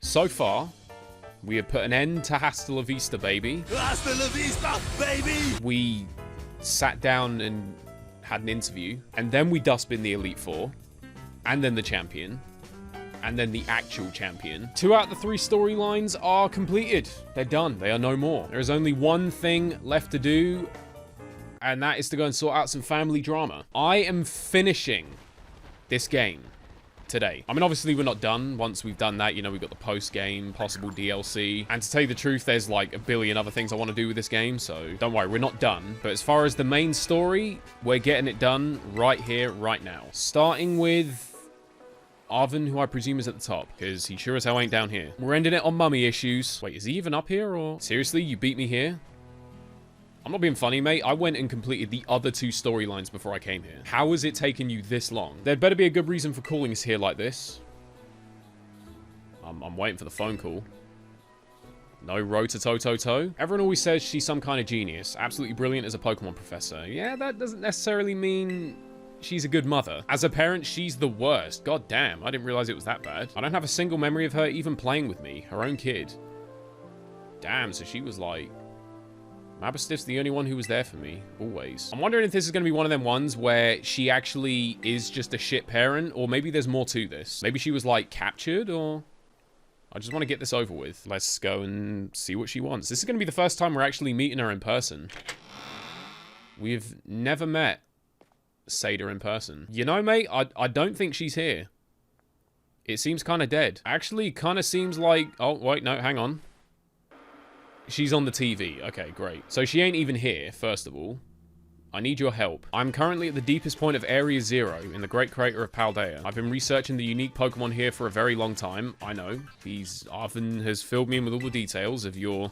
So far, we have put an end to Hasta La Vista, baby. Hasta la vista, baby! We sat down and had an interview, and then we dustbin the Elite Four, and then the champion, and then the actual champion. 2 out of the 3 storylines are completed. They're done. They are no more. There is only one thing left to do, and that is to go and sort out some family drama. I am finishing this game today. I mean, obviously we're not done. Once we've done that, you know, we've got the post-game, possible DLC. And to tell you the truth, there's like a billion other things I want to do with this game, so don't worry, we're not done. But as far as the main story, we're getting it done right here, right now. Starting with Arvin, who I presume is at the top, because he sure as hell ain't down here. We're ending it on mummy issues. Wait, is he even up here, or? Seriously, you beat me here? I'm not being funny, mate. I went and completed the other 2 storylines before I came here. How has it taken you this long? There'd better be a good reason for calling us here like this. I'm waiting for the phone call. No Rototototo. Everyone always says she's some kind of genius. Absolutely brilliant as a Pokemon professor. Yeah, that doesn't necessarily mean she's a good mother. As a parent, she's the worst. God damn, I didn't realize it was that bad. I don't have a single memory of her even playing with me, her own kid. Damn, so she was like... Mabstiff's the only one who was there for me, always. I'm wondering if this is going to be one of them ones where she actually is just a shit parent, or maybe there's more to this. Maybe she was, like, captured, or... I just want to get this over with. Let's go and see what she wants. This is going to be the first time we're actually meeting her in person. We've never met Sada in person. You know, mate, I don't think she's here. It seems kind of dead. Actually, kind of seems like... Oh, wait, no, hang on. She's on the TV. Okay, great. So she ain't even here, first of all. I need your help. I'm currently at the deepest point of Area 0 in the Great Crater of Paldea. I've been researching the unique Pokemon here for a very long time. I know. Arvin has filled me in with all the details of your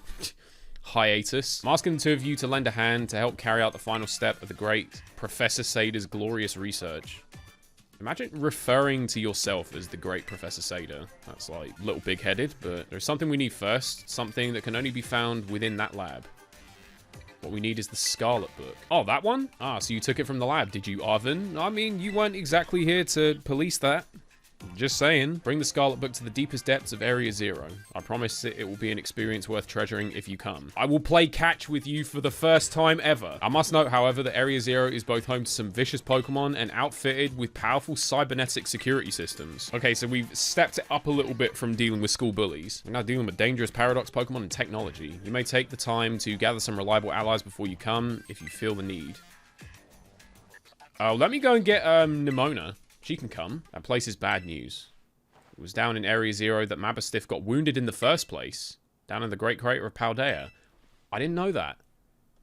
hiatus. I'm asking the 2 of you to lend a hand to help carry out the final step of the great Professor Sada's glorious research. Imagine referring to yourself as the great Professor Sada. That's like a little big-headed, but there's something we need first. Something that can only be found within that lab. What we need is the Scarlet book. Oh, that one? Ah, so you took it from the lab, did you, Arvin? I mean, you weren't exactly here to police that. Just saying. Bring the Scarlet book to the deepest depths of Area 0. I promise it will be an experience worth treasuring if you come. I will play catch with you for the first time ever. I must note, however, that Area 0 is both home to some vicious Pokemon and outfitted with powerful cybernetic security systems. Okay, so we've stepped it up a little bit from dealing with school bullies. We're now dealing with dangerous Paradox Pokemon and technology. You may take the time to gather some reliable allies before you come, if you feel the need. Oh, let me go and get Nimona. She can come. That place is bad news. It was down in Area 0 that Mabstiff got wounded in the first place. Down in the Great Crater of Paldea. I didn't know that.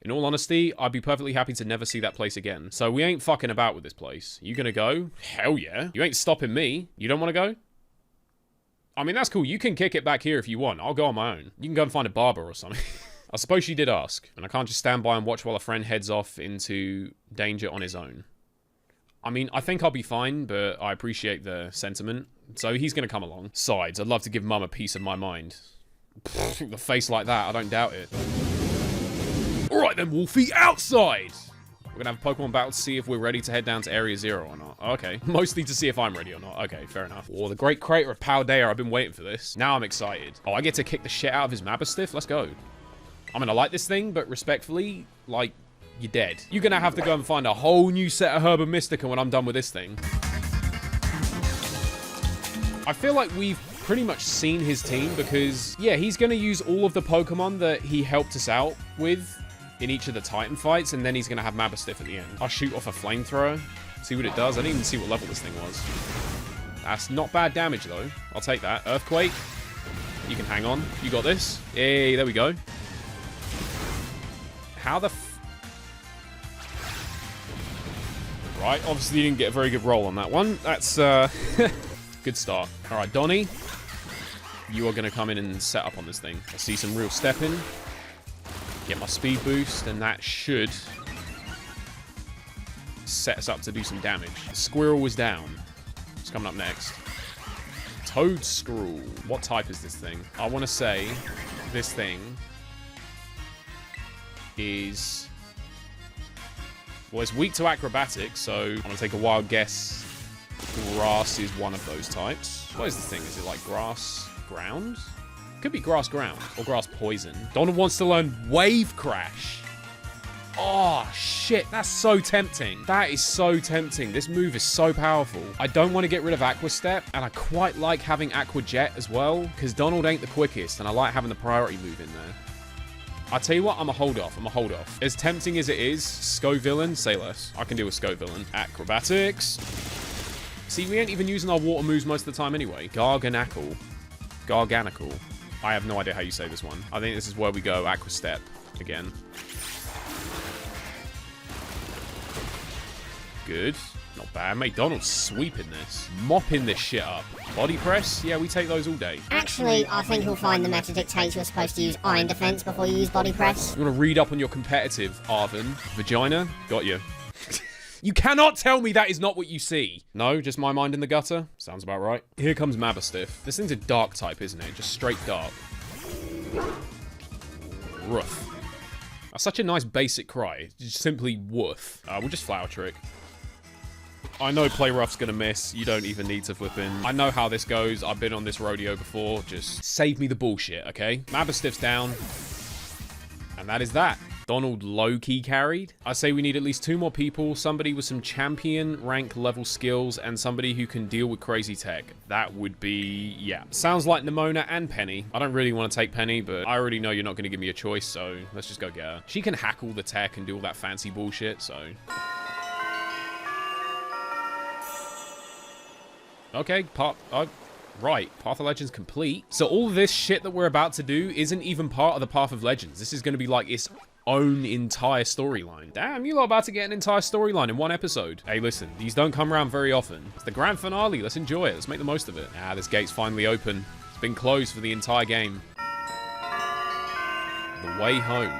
In all honesty, I'd be perfectly happy to never see that place again. So we ain't fucking about with this place. You gonna go? Hell yeah. You ain't stopping me. You don't want to go? I mean, that's cool. You can kick it back here if you want. I'll go on my own. You can go and find a barber or something. I suppose she did ask. And I can't just stand by and watch while a friend heads off into danger on his own. I mean, I think I'll be fine, but I appreciate the sentiment. So he's going to come along. Besides, I'd love to give Mum a piece of my mind. Pfft, the face like that, I don't doubt it. Alright then, Wolfie, outside! We're going to have a Pokemon battle to see if we're ready to head down to Area 0 or not. Okay. Mostly to see if I'm ready or not. Okay, fair enough. Oh, the Great Crater of Paldea. I've been waiting for this. Now I'm excited. Oh, I get to kick the shit out of his Mabstiff? Let's go. I mean, I like this thing, but respectfully, like... You're dead. You're gonna have to go and find a whole new set of Herba Mystica when I'm done with this thing. I feel like we've pretty much seen his team because, yeah, he's gonna use all of the Pokemon that he helped us out with in each of the Titan fights, and then he's gonna have Mabstiff at the end. I'll shoot off a flamethrower, see what it does. I didn't even see what level this thing was. That's not bad damage, though. I'll take that. Earthquake. You can hang on. You got this. Hey, there we go. How the Right, obviously you didn't get a very good roll on that one. That's, good start. Alright, Donnie. You are going to come in and set up on this thing. I see some real stepping. Get my speed boost, and that should set us up to do some damage. The squirrel was down. What's coming up next? Toadstool. What type is this thing? I want to say this thing is... Well, it's weak to acrobatics, so I'm going to take a wild guess grass is one of those types. What is the thing? Is it like grass ground? Could be grass ground or grass poison. Donald wants to learn wave crash. Oh, shit. That's so tempting. That is so tempting. This move is so powerful. I don't want to get rid of Aqua Step, and I quite like having Aqua Jet as well, because Donald ain't the quickest, and I like having the priority move in there. I'll tell you what, I'm a hold off. As tempting as it is, Scovillain, say less. I can deal with Scovillain. Acrobatics. See, we ain't even using our water moves most of the time anyway. Garganical. I have no idea how you say this one. I think this is where we go Aqua Step again. Good. Not bad. Mate, Donald's sweeping this. Mopping this shit up. Body press? Yeah, we take those all day. Actually, I think you'll find the meta dictates you're supposed to use iron defense before you use body press. You want to read up on your competitive, Arvin? Vagina? Got you. You cannot tell me that is not what you see. No, just my mind in the gutter? Sounds about right. Here comes Mabastiff. This thing's a dark type, isn't it? Just straight dark. Roof. That's such a nice basic cry. Just simply woof. We'll just Flower Trick. I know Play Rough's gonna miss. You don't even need to flip in. I know how this goes. I've been on this rodeo before. Just save me the bullshit, okay? Mabastiff's down. And that is that. Donald low-key carried. I say we need at least 2 more people. Somebody with some champion rank level skills and somebody who can deal with crazy tech. That would be, yeah. Sounds like Nimona and Penny. I don't really want to take Penny, but I already know you're not going to give me a choice, so let's just go get her. She can hack all the tech and do all that fancy bullshit, so... Okay, right, Path of Legends complete. So all this shit that we're about to do isn't even part of the Path of Legends. This is going to be like its own entire storyline. Damn, you lot about to get an entire storyline in one episode. Hey, listen, these don't come around very often. It's the grand finale. Let's enjoy it. Let's make the most of it. Ah, this gate's finally open. It's been closed for the entire game. The way home.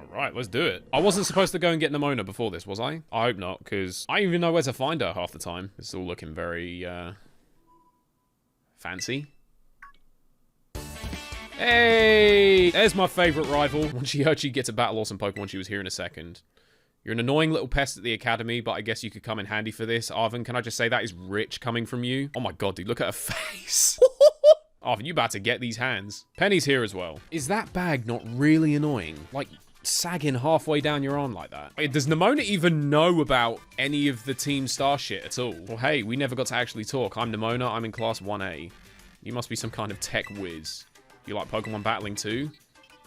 Right, let's do it. I wasn't supposed to go and get Nimona before this, was I? I hope not, because I don't even know where to find her half the time. It's all looking very, fancy. Hey! There's my favorite rival. When she heard she'd get to battle awesome Pokemon, she was here in a second. You're an annoying little pest at the academy, but I guess you could come in handy for this. Arvin, can I just say that is rich coming from you? Oh my god, dude, look at her face. Arvin, you about to get these hands. Penny's here as well. Is that bag not really annoying? Like... sagging halfway down your arm like that. Wait, does Nimona even know about any of the Team Star shit at all? Well, hey, we never got to actually talk. I'm Nimona. I'm in Class 1A. You must be some kind of tech whiz. You like Pokemon battling too?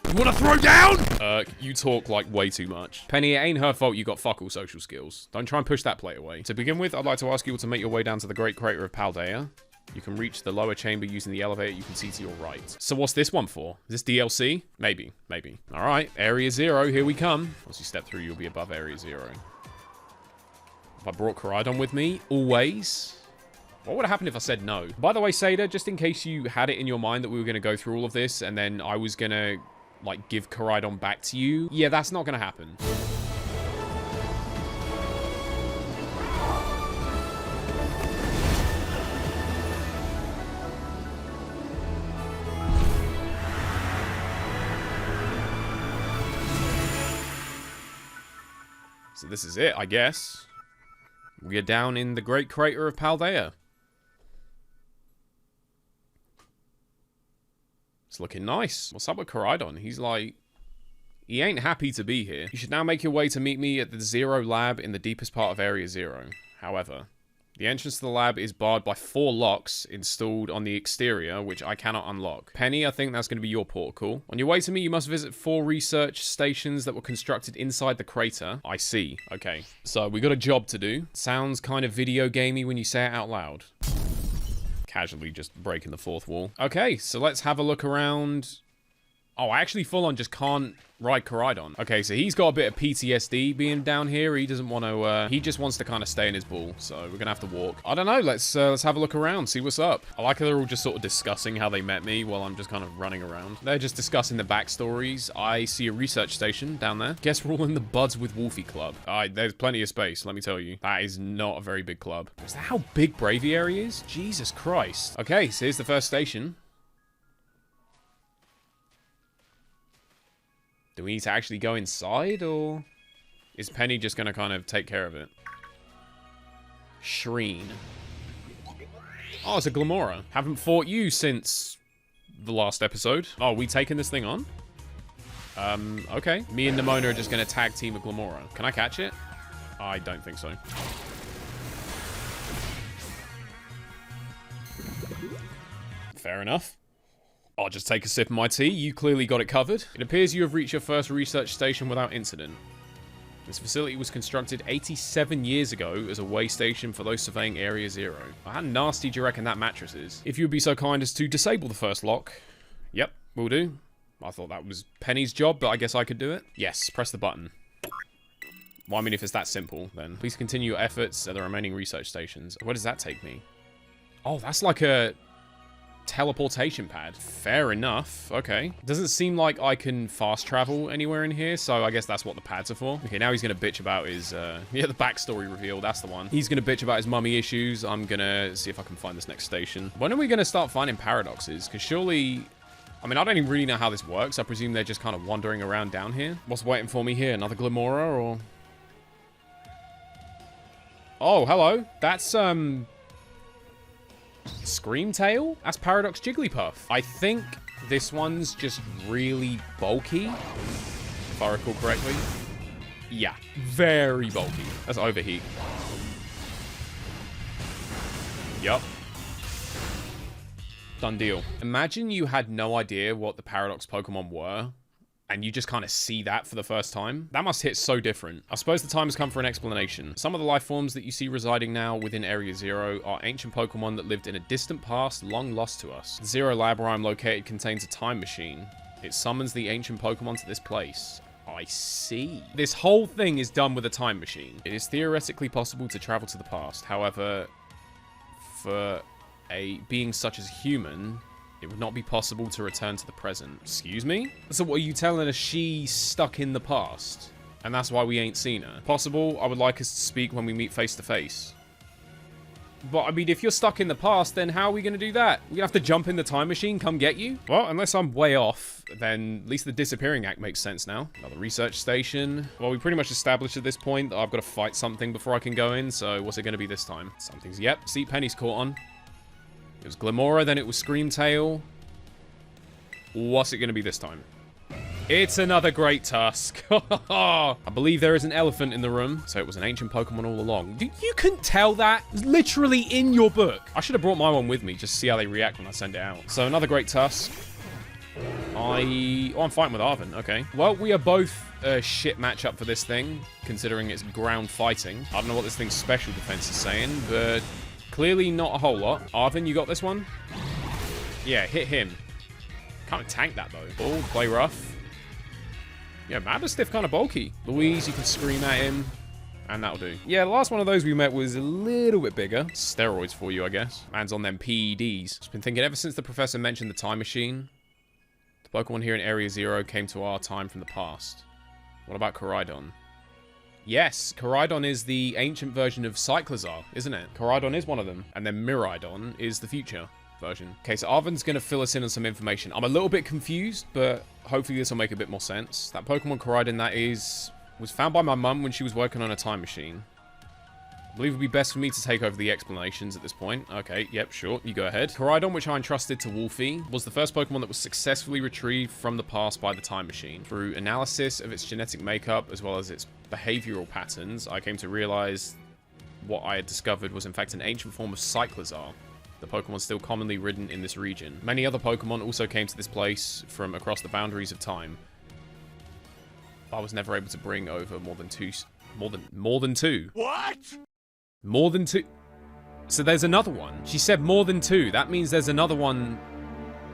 You want to throw down? You talk like way too much. Penny, it ain't her fault you got fuck all social skills. Don't try and push that plate away. To begin with, I'd like to ask you all to make your way down to the Great Crater of Paldea. You can reach the lower chamber using the elevator you can see to your right. So what's this one for? Is this DLC? Maybe, maybe. All right, Area 0, here we come. Once you step through, you'll be above Area 0. If I brought Koraidon with me, always. What would have happened if I said no? By the way, Seda, just in case you had it in your mind that we were going to go through all of this and then I was going to, like, give Koraidon back to you, yeah, that's not going to happen. So this is it, I guess. We are down in the Great Crater of Paldea. It's looking nice. What's up with Koraidon? He's like... he ain't happy to be here. You should now make your way to meet me at the Zero Lab in the deepest part of Area 0. However, the entrance to the lab is barred by 4 locks installed on the exterior, which I cannot unlock. Penny, I think that's going to be your protocol. On your way to me, you must visit 4 research stations that were constructed inside the crater. I see. Okay. So, we got a job to do. Sounds kind of video gamey when you say it out loud. Casually just breaking the 4th wall. Okay, so let's have a look around. Oh, I actually full on just can't ride Koraidon. Okay, so he's got a bit of PTSD being down here. He doesn't want to, he just wants to kind of stay in his ball. So we're gonna have to walk. I don't know, let's have a look around, see what's up. I like how they're all just sort of discussing how they met me while I'm just kind of running around. They're just discussing the backstories. I see a research station down there. Guess we're all in the Buds with Wolfie club. There's plenty of space, let me tell you. That is not a very big club. Is that how big Braviary is? Jesus Christ. Okay, so here's the first station. Do we need to actually go inside, or is Penny just going to kind of take care of it? Shreen. Oh, it's a Glamora. Haven't fought you since the last episode. Oh, we taking this thing on? Okay. Me and Nimona are just going to tag team a Glamora. Can I catch it? I don't think so. Fair enough. I'll just take a sip of my tea. You clearly got it covered. It appears you have reached your first research station without incident. This facility was constructed 87 years ago as a way station for those surveying Area 0. How nasty do you reckon that mattress is? If you would be so kind as to disable the first lock. Yep, will do. I thought that was Penny's job, but I guess I could do it. Yes, press the button. Well, I mean, if it's that simple, then please continue your efforts at the remaining research stations. Where does that take me? Oh, that's like a teleportation pad. Fair enough. Okay. Doesn't seem like I can fast travel anywhere in here, so I guess that's what the pads are for. Okay, now he's gonna bitch about his, yeah, the backstory reveal, that's the one. He's gonna bitch about his mummy issues. I'm gonna see if I can find this next station. When are we gonna start finding paradoxes? Because surely, I mean, I don't even really know how this works. I presume they're just kind of wandering around down here. What's waiting for me here? Another Glamora, or? Oh, hello. That's, Screamtail? That's Paradox Jigglypuff. I think this one's just really bulky, if I recall correctly. Yeah, very bulky. That's Overheat. Yup. Done deal. Imagine you had no idea what the Paradox Pokemon were, and you just kind of see that for the first time. That must hit so different. I suppose the time has come for an explanation. Some of the life forms that you see residing now within Area 0 are ancient Pokemon that lived in a distant past, long lost to us. The Zero Lab where I'm located contains a time machine. It summons the ancient Pokemon to this place. I see. This whole thing is done with a time machine. It is theoretically possible to travel to the past. However, for a being such as human, it would not be possible to return to the present. Excuse me? So what are you telling us? She's stuck in the past, and that's why we ain't seen her? Possible, I would like us to speak when we meet face to face. But, I mean, if you're stuck in the past, then how are we going to do that? We're going to have to jump in the time machine, come get you? Well, unless I'm way off, then at least the disappearing act makes sense now. Another research station. Well, we pretty much established at this point that I've got to fight something before I can go in, so what's it going to be this time? Something's, yep, see, Penny's caught on. It was Glamora, then it was Screamtail. What's it going to be this time? It's another Great Tusk. I believe there is an elephant in the room, so it was an ancient Pokemon all along. You couldn't tell that? It's literally in your book. I should have brought my one with me just to see how they react when I send it out. So another Great Tusk. I'm fighting with Arven. Okay. Well, we are both a shit matchup for this thing, considering it's ground fighting. I don't know what this thing's special defense is saying, but clearly not a whole lot. Arven, you got this one? Yeah, hit him. Can't tank that, though. Oh, play rough. Yeah, Mastiff kind of bulky. Louise, you can scream at him, and that'll do. Yeah, the last one of those we met was a little bit bigger. Steroids for you, I guess. Man's on them PEDs. Just been thinking ever since the professor mentioned the time machine, the Pokemon here in Area 0 came to our time from the past. What about Koraidon? Yes, Koraidon is the ancient version of Cyclizar, isn't it? Koraidon is one of them. And then Miraidon is the future version. Okay, so Arven's going to fill us in on some information. I'm a little bit confused, but hopefully this will make a bit more sense. That Pokemon Koraidon, that is, was found by my mum when she was working on a time machine. I believe it would be best for me to take over the explanations at this point. Okay, yep, sure, you go ahead. Koraidon, which I entrusted to Wolfie, was the first Pokemon that was successfully retrieved from the past by the time machine. Through analysis of its genetic makeup, as well as its behavioral patterns, I came to realize what I had discovered was in fact an ancient form of Cyclizar, the Pokemon still commonly ridden in this region. Many other Pokemon also came to this place from across the boundaries of time. I was never able to bring over more than two. What? More than two. So there's another one. She said more than two. That means there's another one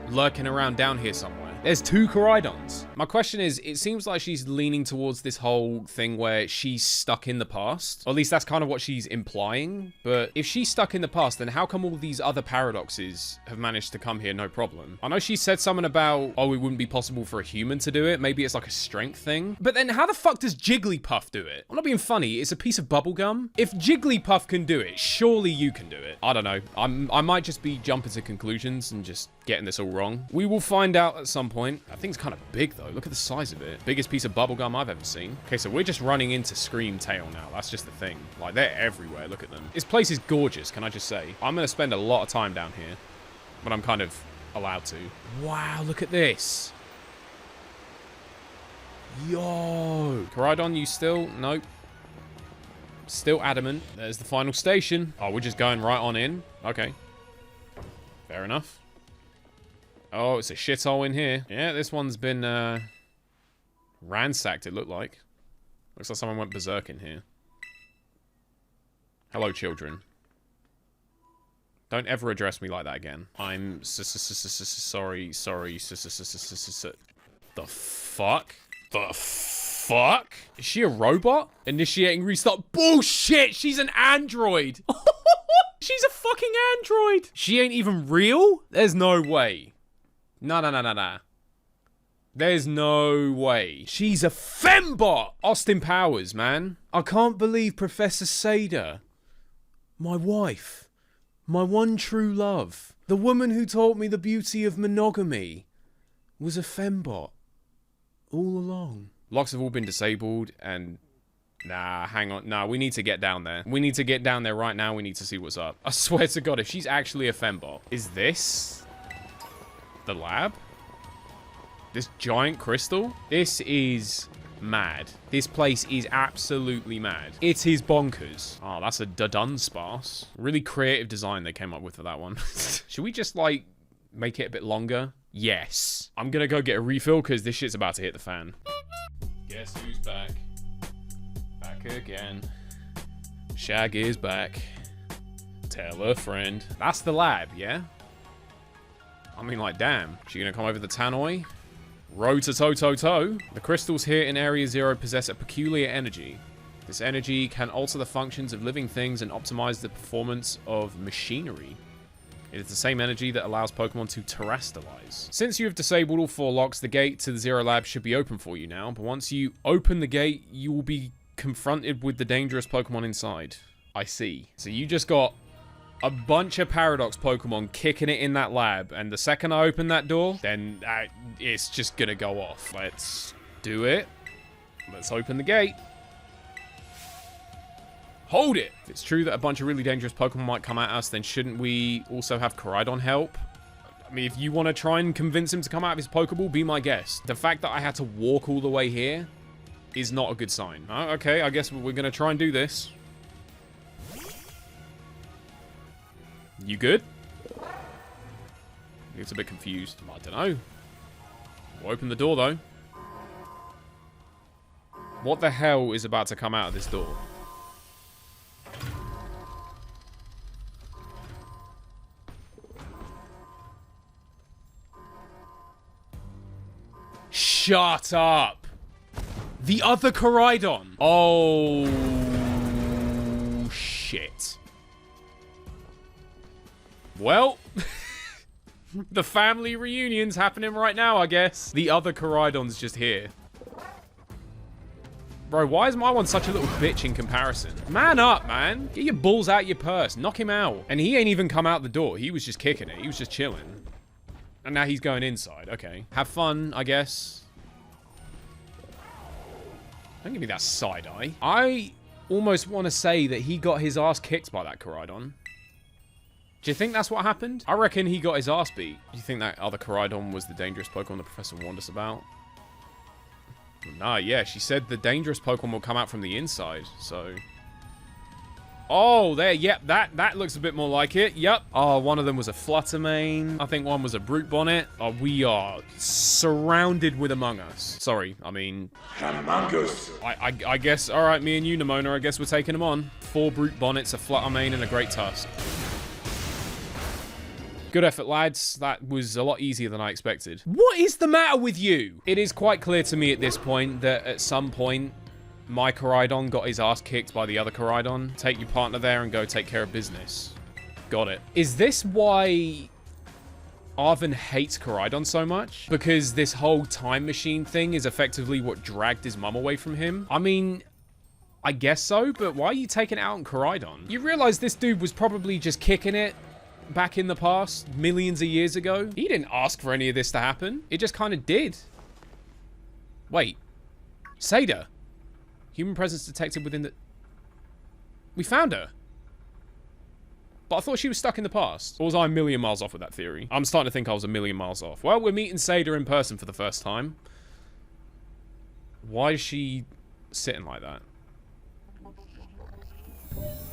lurking around down here somewhere. There's two Koraidons. My question is, it seems like she's leaning towards this whole thing where she's stuck in the past. Or at least that's kind of what she's implying. But if she's stuck in the past, then how come all these other paradoxes have managed to come here no problem? I know she said something about, oh, it wouldn't be possible for a human to do it. Maybe it's like a strength thing. But then how the fuck does Jigglypuff do it? I'm not being funny. It's a piece of bubblegum. If Jigglypuff can do it, surely you can do it. I don't know. I might just be jumping to conclusions and just getting this all wrong. We will find out at some point. That thing's kind of big, though. Look at the size of it. Biggest piece of bubblegum I've ever seen. Okay, so we're just running into Scream Tail now. That's just the thing. Like, they're everywhere. Look at them. This place is gorgeous, can I just say? I'm going to spend a lot of time down here, but I'm kind of allowed to. Wow, look at this. Yo. Coridon, you still? Nope. Still adamant. There's the final station. Oh, we're just going right on in. Okay. Fair enough. Oh, it's a shithole in here. Yeah, this one's been ransacked, it looked like. Looks like someone went berserk in here. Hello, children. Don't ever address me like that again. I'm sorry. The fuck? The fuck? Is she a robot? Initiating restart. Bullshit! She's an android! She's a fucking android! She ain't even real? There's no way. No. There's no way. She's a fembot! Austin Powers, man. I can't believe Professor Sada, my wife, my one true love, the woman who taught me the beauty of monogamy, was a fembot all along. Locks have all been disabled and... Nah, hang on. Nah, we need to get down there. We need to get down there right now. We need to see what's up. I swear to God, if she's actually a fembot. Is this the lab? This giant crystal? This is mad. This place is absolutely mad. It is bonkers. Oh, that's a dun sparse. Really creative design they came up with for that one. Should we just, like, make it a bit longer? Yes. I'm gonna go get a refill because this shit's about to hit the fan. Guess who's back? Back again. Shag is back. Tell a friend. That's the lab, yeah? I mean, like, damn. She gonna come over the tannoy? Ro-to-to-to-to. The crystals here in Area 0 possess a peculiar energy. This energy can alter the functions of living things and optimize the performance of machinery. It is the same energy that allows Pokemon to terrestrialize. Since you have disabled all 4 locks, the gate to the Zero Lab should be open for you now, but once you open the gate, you will be confronted with the dangerous Pokemon inside. I see. So you just got a bunch of Paradox Pokemon kicking it in that lab, and the second I open that door, then it's just gonna go off. Let's do it. Let's open the gate. Hold it! If it's true that a bunch of really dangerous Pokemon might come at us, then shouldn't we also have Coridon help? I mean, if you want to try and convince him to come out of his Pokeball, be my guest. The fact that I had to walk all the way here is not a good sign. Oh, okay, I guess we're going to try and do this. You good? He looks a bit confused. I don't know. We'll open the door, though. What the hell is about to come out of this door? Shut up! The other Coridon! Oh, shit. Well, the family reunion's happening right now, I guess. The other Coridon's just here. Bro, why is my one such a little bitch in comparison? Man up, man. Get your balls out your purse. Knock him out. And he ain't even come out the door. He was just kicking it. He was just chilling. And now he's going inside. Okay. Have fun, I guess. Don't give me that side eye. I almost want to say that he got his ass kicked by that Coridon. Do you think that's what happened? I reckon he got his ass beat. Do you think that other Coridon was the dangerous Pokemon the Professor warned us about? Nah, yeah, she said the dangerous Pokemon will come out from the inside, so... Oh, there, yep, that looks a bit more like it, yep. Oh, one of them was a Fluttermane. I think one was a Brute Bonnet. Oh, we are surrounded with Among Us. Sorry, I mean... Among Us. I guess, alright, me and you, Nimona, I guess we're taking them on. 4 Brute Bonnets, a Fluttermane, and a Great Tusk. Good effort, lads. That was a lot easier than I expected. What is the matter with you? It is quite clear to me at this point that at some point, my Coridon got his ass kicked by the other Coridon. Take your partner there and go take care of business. Got it. Is this why Arvin hates Coridon so much? Because this whole time machine thing is effectively what dragged his mum away from him? I mean, I guess so, but why are you taking it out on Coridon? You realize this dude was probably just kicking it back in the past, millions of years ago. He didn't ask for any of this to happen. It just kind of did. Wait. Seda. Human presence detected within the... We found her. But I thought she was stuck in the past. Or was I a million miles off with that theory? I'm starting to think I was a million miles off. Well, we're meeting Seda in person for the first time. Why is she sitting like that?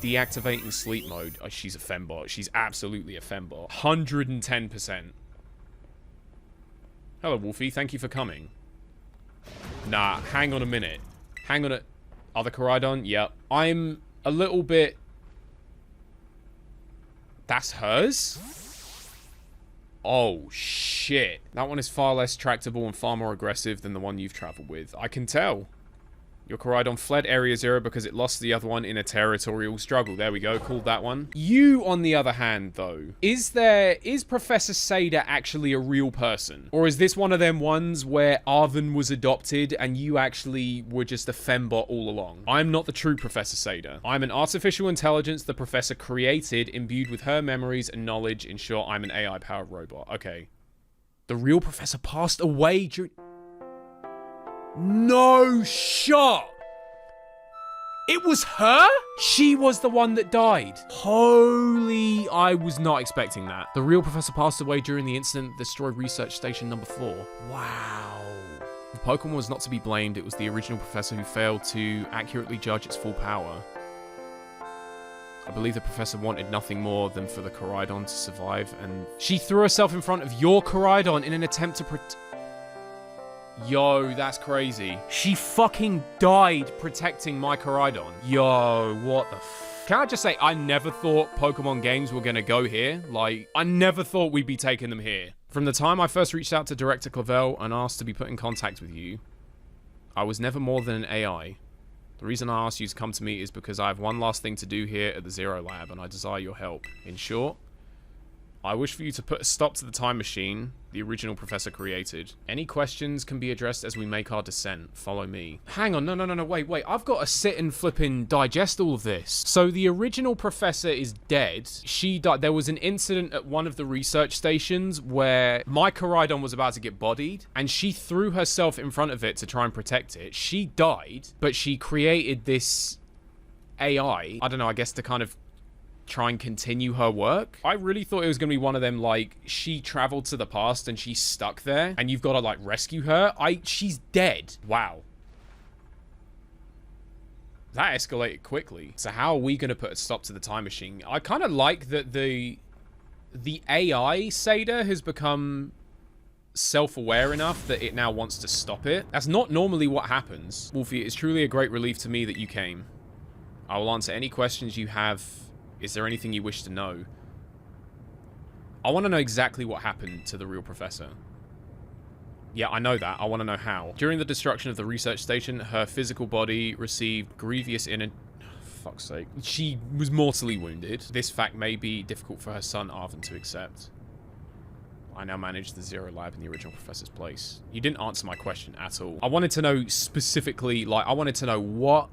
Deactivating sleep mode. Oh, she's a fembot. She's absolutely a fembot. 110%. Hello, Wolfie. Thank you for coming. Nah, hang on a minute. Hang on a... Are the Koraidon? Yep. I'm a little bit... That's hers? Oh, shit. That one is far less tractable and far more aggressive than the one you've traveled with. I can tell. Your Koraidon fled Area Zero because it lost the other one in a territorial struggle. There we go. Called that one. You, on the other hand, though, is Professor Seda actually a real person? Or is this one of them ones where Arvin was adopted and you actually were just a fembot all along? I'm not the true Professor Seda. I'm an artificial intelligence the Professor created, imbued with her memories and knowledge. In short, I'm an AI-powered robot. Okay. The real Professor passed away during... No shot! It was her? She was the one that died. Holy... I was not expecting that. The real Professor passed away during the incident that destroyed Research Station number 4. Wow. The Pokemon was not to be blamed. It was the original Professor who failed to accurately judge its full power. I believe the Professor wanted nothing more than for the Koraidon to survive, and she threw herself in front of your Koraidon in an attempt to Yo, that's crazy. She fucking died protecting my Koraidon. Yo, what the Can I just say, I never thought Pokemon games were gonna go here. Like, I never thought we'd be taking them here. From the time I first reached out to Director Clavel and asked to be put in contact with you, I was never more than an AI. The reason I asked you to come to me is because I have one last thing to do here at the Zero Lab, and I desire your help. In short, I wish for you to put a stop to the time machine the original Professor created. Any questions can be addressed as we make our descent. Follow me. Hang on, no, wait. I've got to sit and flipping digest all of this. So the original Professor is dead. She died. There was an incident at one of the research stations where my Koraidon was about to get bodied, and she threw herself in front of it to try and protect it. She died, but she created this AI, I don't know, I guess to kind of try and continue her work. I really thought it was going to be one of them, like, she traveled to the past and she's stuck there and you've got to, like, rescue her. She's dead. Wow. That escalated quickly. So how are we going to put a stop to the time machine? I kind of like that the AI Seda has become self-aware enough that it now wants to stop it. That's not normally what happens. Wolfie, it's truly a great relief to me that you came. I will answer any questions you have. Is there anything you wish to know? I want to know exactly what happened to the real Professor. Yeah, I know that. I want to know how. During the destruction of the research station, her physical body received grievous fuck's sake. She was mortally wounded. This fact may be difficult for her son, Arvin, to accept. I now manage the Zero Lab in the original Professor's place. You didn't answer my question at all. I wanted to know specifically, like, I wanted to know what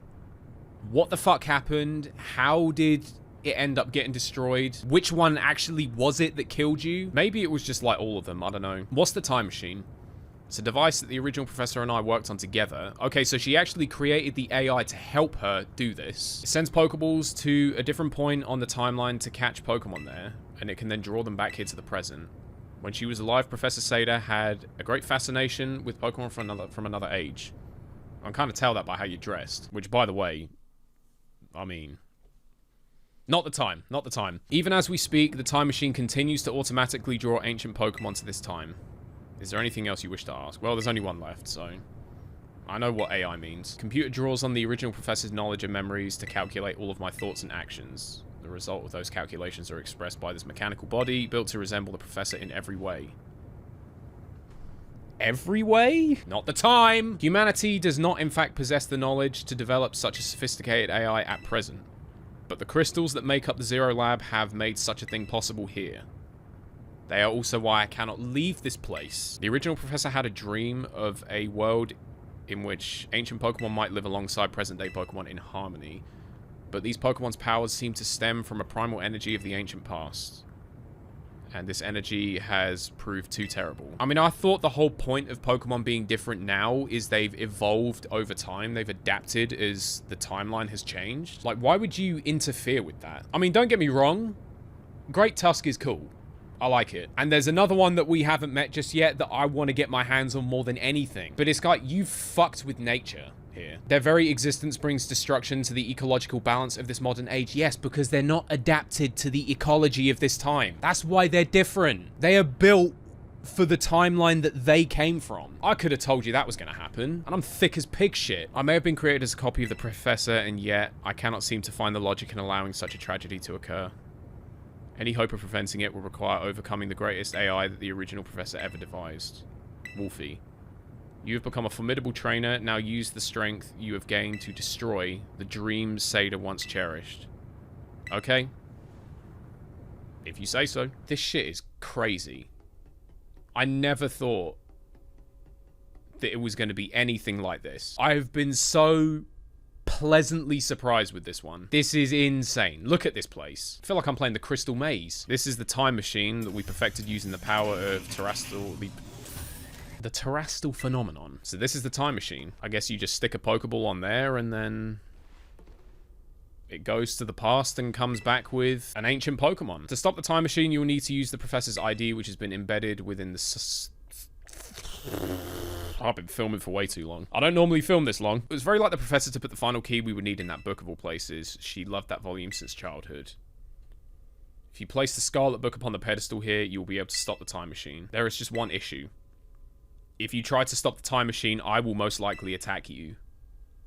the fuck happened? How did it end up getting destroyed? Which one actually was it that killed you? Maybe it was just like all of them, I don't know. What's the time machine? It's a device that the original Professor and I worked on together. Okay, so she actually created the AI to help her do this. It sends Pokeballs to a different point on the timeline to catch Pokemon there, and it can then draw them back here to the present. When she was alive, Professor Seda had a great fascination with Pokemon from another age. I can kind of tell that by how you dressed, which, by the way, I mean, not the time. Even as we speak, the time machine continues to automatically draw ancient Pokemon to this time. Is there anything else you wish to ask? Well, there's only one left, so I know what AI means. Computer draws on the original Professor's knowledge and memories to calculate all of my thoughts and actions. The result of those calculations are expressed by this mechanical body, built to resemble the Professor in every way. Every way? Not the time! Humanity does not in fact possess the knowledge to develop such a sophisticated AI at present. But the crystals that make up the Zero Lab have made such a thing possible here. They are also why I cannot leave this place. The original Professor had a dream of a world in which ancient Pokemon might live alongside present-day Pokemon in harmony. But these Pokemon's powers seem to stem from a primal energy of the ancient past. And this energy has proved too terrible. I mean, I thought the whole point of Pokemon being different now is they've evolved over time. They've adapted as the timeline has changed. Like, why would you interfere with that? I mean, don't get me wrong. Great Tusk is cool. I like it. And there's another one that we haven't met just yet that I want to get my hands on more than anything. But it's like, you've fucked with nature here. Their very existence brings destruction to the ecological balance of this modern age. Yes, because they're not adapted to the ecology of this time. That's why they're different. They are built for the timeline that they came from. I could have told you that was going to happen, and I'm thick as pig shit. I may have been created as a copy of the Professor, and yet I cannot seem to find the logic in allowing such a tragedy to occur. Any hope of preventing it will require overcoming the greatest AI that the original Professor ever devised. Wolfie. You have become a formidable trainer. Now use the strength you have gained to destroy the dreams Seda once cherished. Okay? If you say so. This shit is crazy. I never thought that it was going to be anything like this. I have been so pleasantly surprised with this one. This is insane. Look at this place. I feel like I'm playing the Crystal Maze. This is the time machine that we perfected using the power of the terrestrial phenomenon. So this is the time machine. I guess you just stick a Pokeball on there and then it goes to the past and comes back with an ancient Pokemon. To stop the time machine, you'll need to use the Professor's ID, which has been embedded within the... I've been filming for way too long. I don't normally film this long. It was very like the Professor to put the final key we would need in that book of all places. She loved that volume since childhood. If you place the Scarlet book upon the pedestal here, you'll be able to stop the time machine. There is just one issue. If you try to stop the time machine, I will most likely attack you.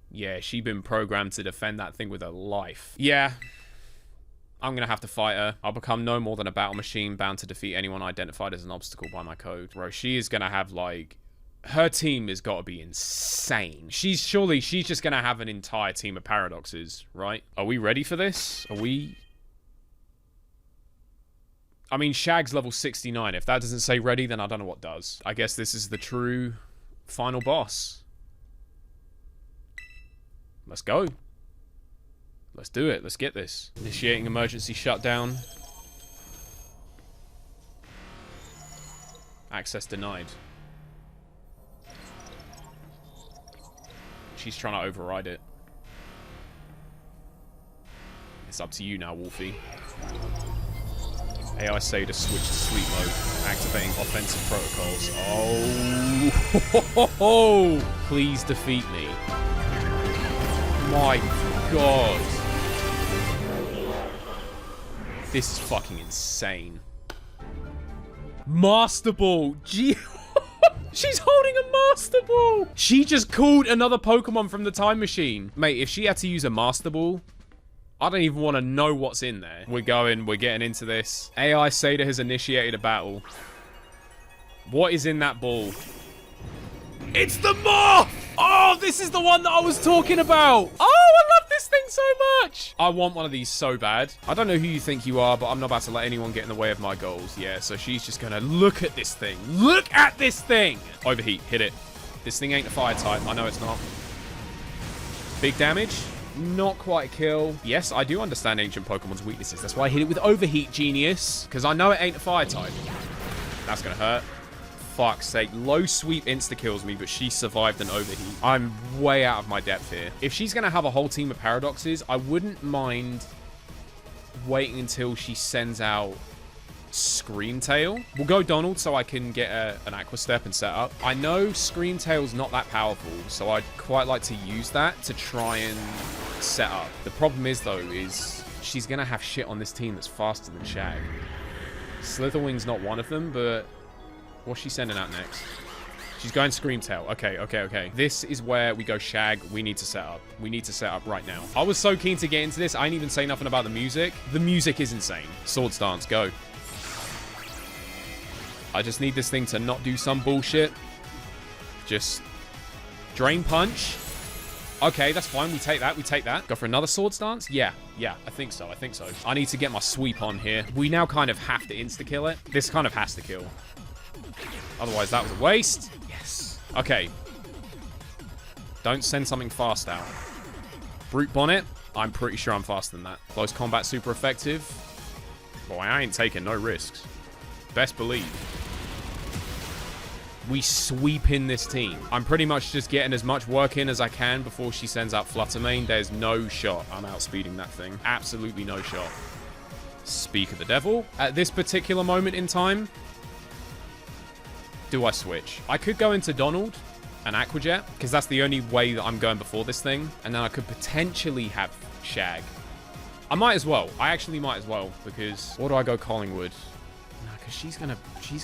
Yeah, she's been programmed to defend that thing with her life. Yeah. I'm gonna have to fight her. I'll become no more than a battle machine bound to defeat anyone identified as an obstacle by my code. Bro, she is gonna have, like... Her team has got to be insane. She's just gonna have an entire team of paradoxes, right? Are we ready for this? Are we... I mean, Shag's level 69. If that doesn't say ready, then I don't know what does. I guess this is the true final boss. Let's go. Let's do it. Let's get this. Initiating emergency shutdown. Access denied. She's trying to override it. It's up to you now, Wolfie. AI Seda switch to sleep mode, activating offensive protocols. Oh, please defeat me. My God. This is fucking insane. Master Ball. Gee. She's holding a Master Ball. She just called another Pokemon from the time machine. Mate, if she had to use a Master Ball, I don't even want to know what's in there. We're getting into this. AI Seda has initiated a battle. What is in that ball? It's the Moth! Oh, this is the one that I was talking about. Oh, I love this thing so much. I want one of these so bad. I don't know who you think you are, but I'm not about to let anyone get in the way of my goals. Yeah, so she's just gonna look at this thing. Look at this thing! Overheat, hit it. This thing ain't a fire type. I know it's not. Big damage. Not quite a kill. Yes, I do understand ancient Pokemon's weaknesses. That's why I hit it with Overheat, genius. Because I know it ain't a fire type. That's gonna hurt. Fuck's sake. Low sweep insta-kills me, but she survived an Overheat. I'm way out of my depth here. If she's gonna have a whole team of Paradoxes, I wouldn't mind waiting until she sends out Screamtail. We'll go Donald so I can get an Aqua Step and set up. I know Screamtail's not that powerful, so I'd quite like to use that to try and set up. The problem is, though, is she's gonna have shit on this team that's faster than Shag. Slitherwing's not one of them, but what's she sending out next? She's going Screamtail. Okay. This is where we go Shag. We need to set up. We need to set up right now. I was so keen to get into this. I didn't even say nothing about the music. The music is insane. Swords Dance, go. I just need this thing to not do some bullshit. Just Drain Punch. Okay, that's fine. We take that. Go for another Swords Dance? Yeah, I think so. I need to get my sweep on here. We now kind of have to insta-kill it. This kind of has to kill. Otherwise, that was a waste. Yes. Okay. Don't send something fast out. Brute Bonnet. I'm pretty sure I'm faster than that. Close combat super effective. Boy, I ain't taking no risks. Best believe. We sweep in this team. I'm pretty much just getting as much work in as I can before she sends out Fluttermane. There's no shot I'm outspeeding that thing. Absolutely no shot. Speak of the devil. At this particular moment in time, do I switch? I could go into Donald and Aquajet, because that's the only way that I'm going before this thing. And then I could potentially have Shag. I might as well. I actually might as well, because... Or do I go Collingwood? No, because she's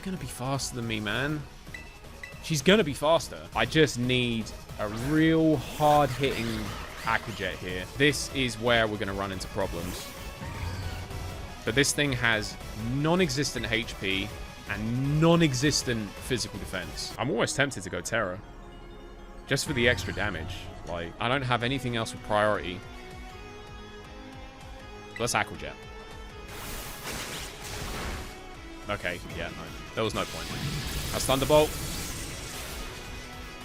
gonna be faster than me, man. She's gonna be faster. I just need a real hard-hitting Aquajet here. This is where we're gonna run into problems. But this thing has non-existent HP and non-existent physical defense. I'm almost tempted to go Terra. Just for the extra damage. Like, I don't have anything else with priority. Let's Aquajet. Okay, yeah, no. There was no point. That's Thunderbolt.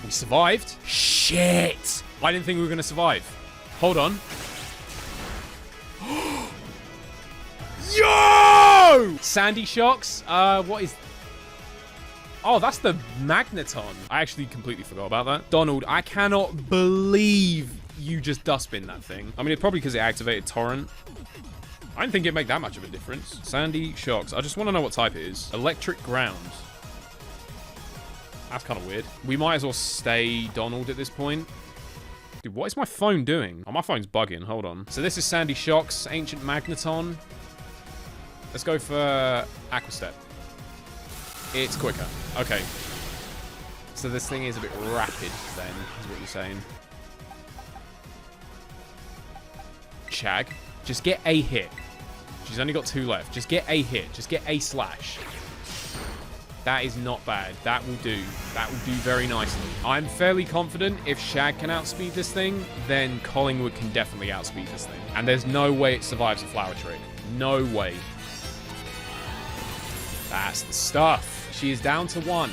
We survived. Shit! I didn't think we were going to survive. Hold on. Yo! Sandy Shocks. What is... Oh, that's the Magneton. I actually completely forgot about that. Donald, I cannot believe you just dustbin that thing. I mean, it's probably because it activated Torrent. I didn't think it'd make that much of a difference. Sandy Shocks. I just want to know what type it is. Electric Ground. That's kind of weird. We might as well stay Donald at this point. Dude, what is my phone doing? Oh, my phone's bugging. Hold on. So this is Sandy Shocks, Ancient Magneton. Let's go for Aqua Step. It's quicker. Okay. So this thing is a bit rapid then, is what you're saying. Shag. Just get a hit. She's only got 2 left. Just get a hit. Just get a slash. That is not bad. That will do. That will do very nicely. I'm fairly confident if Shag can outspeed this thing, then Collingwood can definitely outspeed this thing. And there's no way it survives a Flower Trick. No way. That's the stuff. She is down to 1.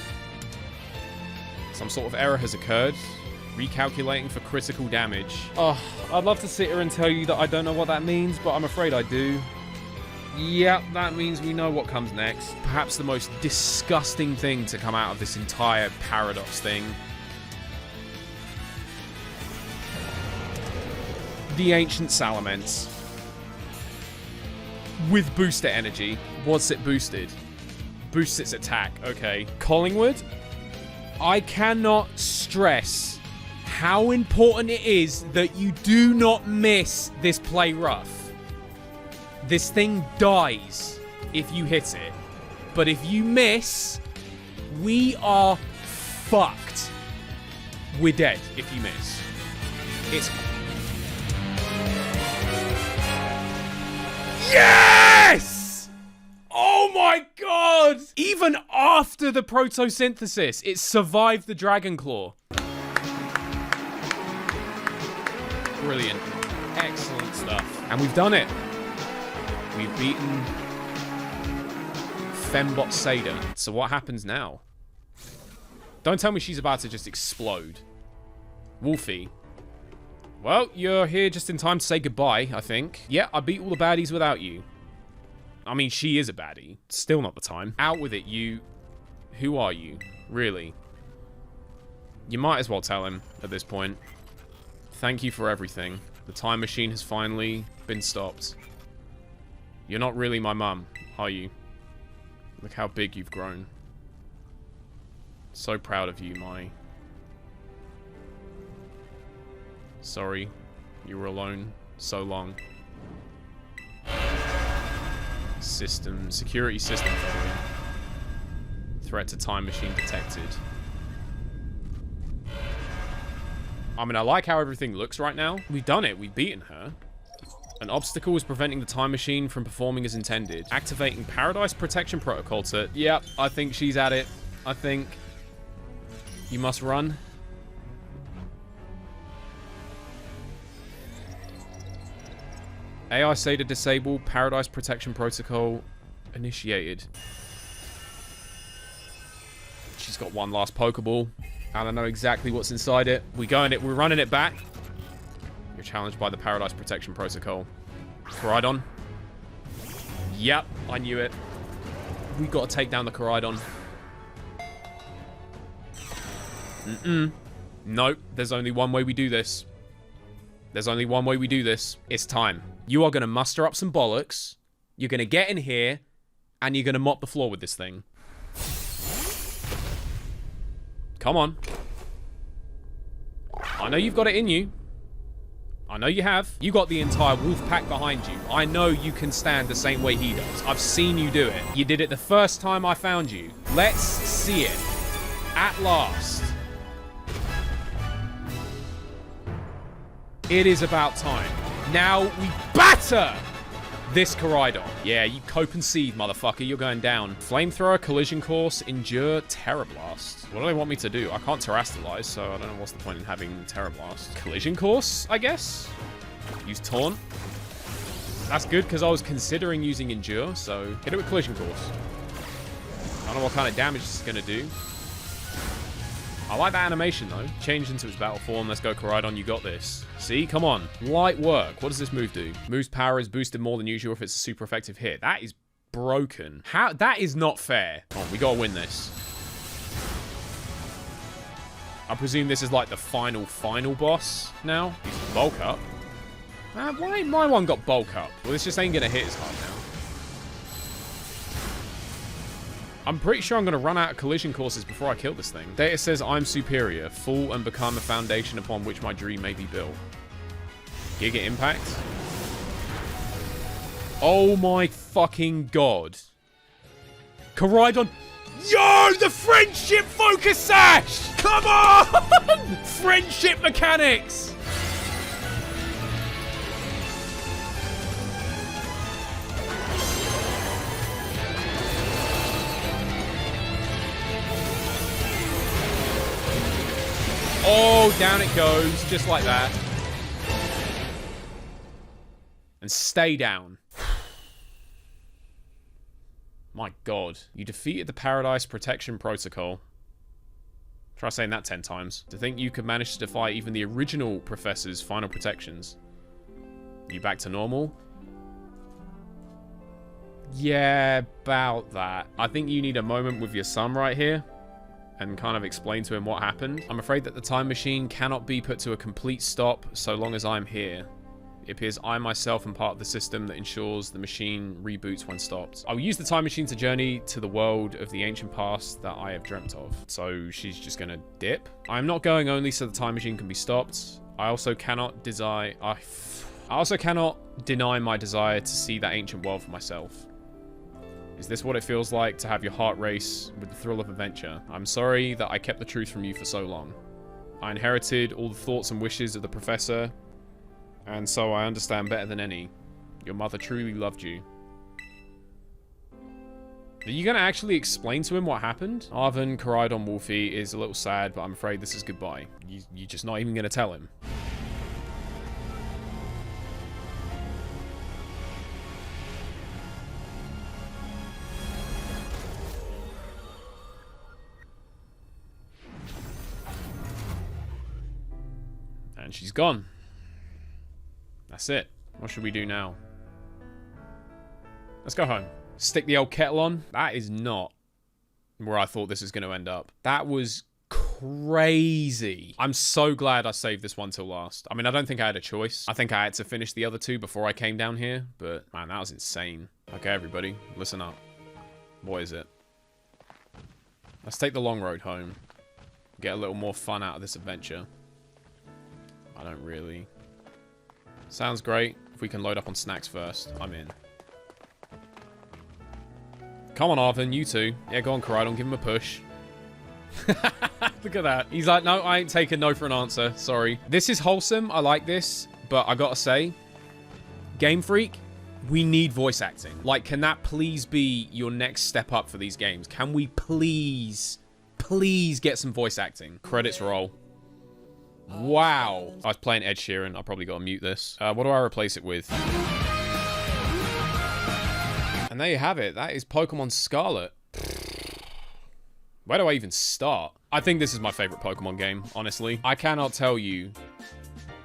Some sort of error has occurred. Recalculating for critical damage. Oh, I'd love to sit here and tell you that I don't know what that means, but I'm afraid I do. Yep, that means we know what comes next. Perhaps the most disgusting thing to come out of this entire Paradox thing. The Ancient Salamence. With booster energy. What's it boosted? Boosts its attack. Okay. Collingwood, I cannot stress how important it is that you do not miss this play rough. This thing dies if you hit it. But if you miss, we are fucked. We're dead if you miss. It's... Yes! Oh my god! Even after the protosynthesis, it survived the Dragon Claw. Brilliant. Excellent stuff. And we've done it. We've beaten Fembot Seda. So what happens now? Don't tell me she's about to just explode. Wolfie. Well, you're here just in time to say goodbye, I think. Yeah, I beat all the baddies without you. I mean, she is a baddie. Still not the time. Out with it, you... Who are you? Really? You might as well tell him at this point. Thank you for everything. The time machine has finally been stopped. You're not really my mum, are you? Look how big you've grown. So proud of you, my... Sorry, you were alone so long. Security system failure. Threat to time machine detected. I mean, I like how everything looks right now. We've done it. We've beaten her. An obstacle is preventing the time machine from performing as intended. Activating Paradise Protection Protocol to... Yep, I think she's at it. I think... You must run. AI say to disable Paradise Protection Protocol initiated. She's got one last Pokeball. And I know exactly what's inside it. We're running it back. You're challenged by the Paradise Protection Protocol. Ride on. Yep, I knew it. We got to take down the Koraidon. Nope. There's only one way we do this. There's only one way we do this. It's time. You are going to muster up some bollocks. You're going to get in here. And you're going to mop the floor with this thing. Come on. I know you've got it in you. I know you have. You got the entire wolf pack behind you. I know you can stand the same way he does. I've seen you do it. You did it the first time I found you. Let's see it. At last. It is about time. Now we batter this Koraidon. Yeah, you cope and seethe, motherfucker. You're going down. Flamethrower, collision course, endure, Terror Blast. What do they want me to do? I can't terrestrialize, so I don't know what's the point in having Terror Blast. Collision course, I guess? Use taunt. That's good, because I was considering using endure, so hit it with collision course. I don't know what kind of damage this is going to do. I like that animation, though. Change into its battle form. Let's go, Koraidon. You got this. See? Come on. Light work. What does this move do? Move's power is boosted more than usual if it's a super effective hit. That is broken. How? That is not fair. Come on, we gotta win this. I presume this is like the final boss now. Use bulk up. Why ain't my one got bulk up? Well, this just ain't gonna hit as hard now. I'm pretty sure I'm going to run out of collision courses before I kill this thing. Data says I'm superior. Fall and become a foundation upon which my dream may be built. Giga Impact. Oh my fucking god. Koraidon. Yo, the friendship focus sash! Come on! Friendship mechanics! Oh, down it goes, just like that. And stay down. My god. You defeated the Paradise Protection Protocol. Try saying that 10 times. To think you could manage to defy even the original Professor's final protections. You back to normal? Yeah, about that. I think you need a moment with your son right here. And kind of explain to him what happened. I'm afraid that the time machine cannot be put to a complete stop so long as I'm here. It appears I myself am part of the system that ensures the machine reboots when stopped. I will use the time machine to journey to the world of the ancient past that I have dreamt of. So she's just gonna dip. I'm not going only so the time machine can be stopped. I also cannot deny my desire to see that ancient world for myself. Is this what it feels like to have your heart race with the thrill of adventure? I'm sorry that I kept the truth from you for so long. I inherited all the thoughts and wishes of the Professor, and so I understand better than any. Your mother truly loved you. Are you going to actually explain to him what happened? Arvin, Koraidon, Wolfie is a little sad, but I'm afraid this is goodbye. You're just not even going to tell him. And she's gone. That's it. What should we do now? Let's go home. Stick the old kettle on. That is not where I thought this was going to end up. That was crazy. I'm so glad I saved this one till last. I mean, I don't think I had a choice. I think I had to finish the other two before I came down here. But, man, that was insane. Okay, everybody, listen up. What is it? Let's take the long road home. Get a little more fun out of this adventure. I don't really. Sounds great. If we can load up on snacks first, I'm in. Come on, Arvin, you two. Yeah, go on, Koraidon, give him a push. Look at that. He's like, no, I ain't taking no for an answer. Sorry. This is wholesome. I like this. But I gotta say, Game Freak, we need voice acting. Like, can that please be your next step up for these games? Can we please get some voice acting? Credits roll. Wow. I was playing Ed Sheeran. I probably got to mute this. What do I replace it with? And there you have it. That is Pokemon Scarlet. Where do I even start? I think this is my favorite Pokemon game, honestly. I cannot tell you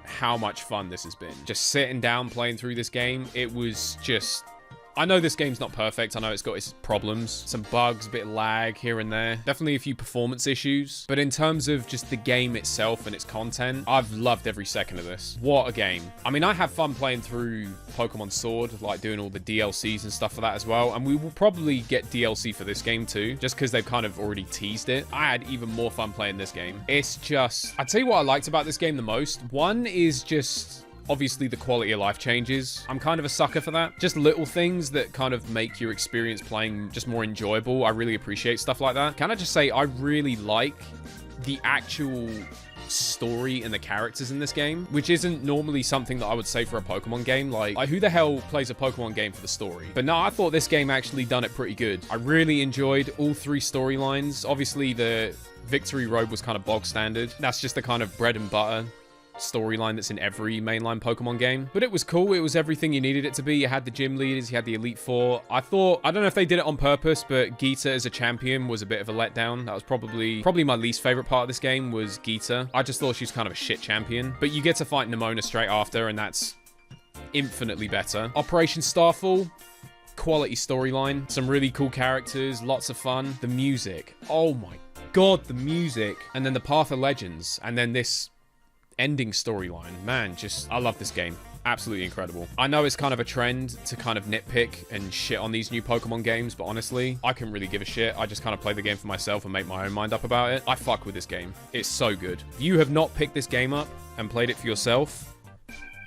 how much fun this has been. Just sitting down playing through this game, it was just I know this game's not perfect. I know it's got its problems, some bugs, a bit of lag here and there. Definitely a few performance issues. But in terms of just the game itself and its content, I've loved every second of this. What a game. I mean, I have fun playing through Pokemon Sword, like doing all the DLCs and stuff for that as well. And we will probably get DLC for this game too, just because they've kind of already teased it. I had even more fun playing this game. It's just, I'd tell you what I liked about this game the most. One is just, obviously, the quality of life changes. I'm kind of a sucker for that. Just little things that kind of make your experience playing just more enjoyable. I really appreciate stuff like that. Can I just say, I really like the actual story and the characters in this game, which isn't normally something that I would say for a Pokemon game. Like who the hell plays a Pokemon game for the story? But no, I thought this game actually done it pretty good. I really enjoyed all three storylines. Obviously, the Victory Road was kind of bog standard. That's just the kind of bread and butter storyline that's in every mainline Pokemon game. But it was cool. It was everything you needed it to be. You had the gym leaders, you had the Elite Four. I don't know if they did it on purpose, but Geeta as a champion was a bit of a letdown. That was probably my least favorite part of this game was Geeta. I just thought she was kind of a shit champion. But you get to fight Nimona straight after, and that's infinitely better. Operation Starfall, quality storyline, some really cool characters, lots of fun. The music, oh my god, the music. And then the Path of Legends, and then this ending storyline. Man, just, I love this game. Absolutely incredible. I know it's kind of a trend to kind of nitpick and shit on these new Pokemon games, but honestly, I couldn't really give a shit. I just kind of play the game for myself and make my own mind up about it. I fuck with this game. It's so good. If you have not picked this game up and played it for yourself,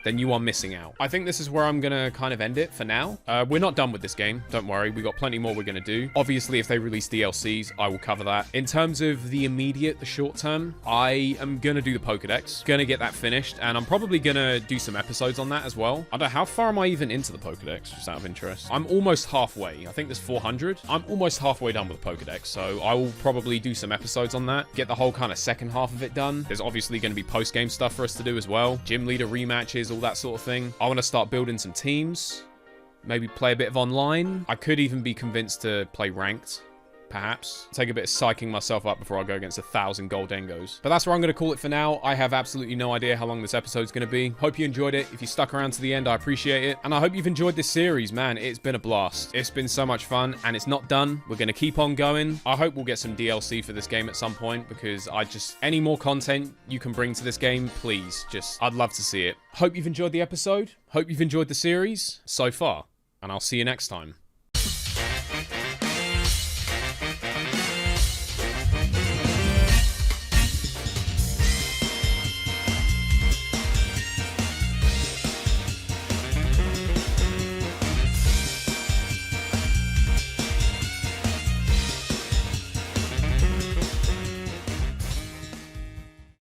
then you are missing out. I think this is where I'm gonna kind of end it for now. We're not done with this game, don't worry. We got plenty more we're gonna do. Obviously, if they release DLCs, I will cover that. In terms of the immediate, the short term, I am gonna do the Pokedex. Gonna get that finished, and I'm probably gonna do some episodes on that as well. I don't know, how far am I even into the Pokedex, just out of interest? I'm almost halfway. I think there's 400. I'm almost halfway done with the Pokedex, so I will probably do some episodes on that. Get the whole kind of second half of it done. There's obviously gonna be post-game stuff for us to do as well. Gym leader rematches, all that sort of thing. I want to start building some teams, maybe play a bit of online. I could even be convinced to play ranked, perhaps. Take a bit of psyching myself up before I go against 1,000 Goldengos. But that's where I'm going to call it for now. I have absolutely no idea how long this episode's going to be. Hope you enjoyed it. If you stuck around to the end, I appreciate it. And I hope you've enjoyed this series, man. It's been a blast. It's been so much fun, and it's not done. We're going to keep on going. I hope we'll get some DLC for this game at some point, because any more content you can bring to this game, please. I'd love to see it. Hope you've enjoyed the episode. Hope you've enjoyed the series so far, and I'll see you next time.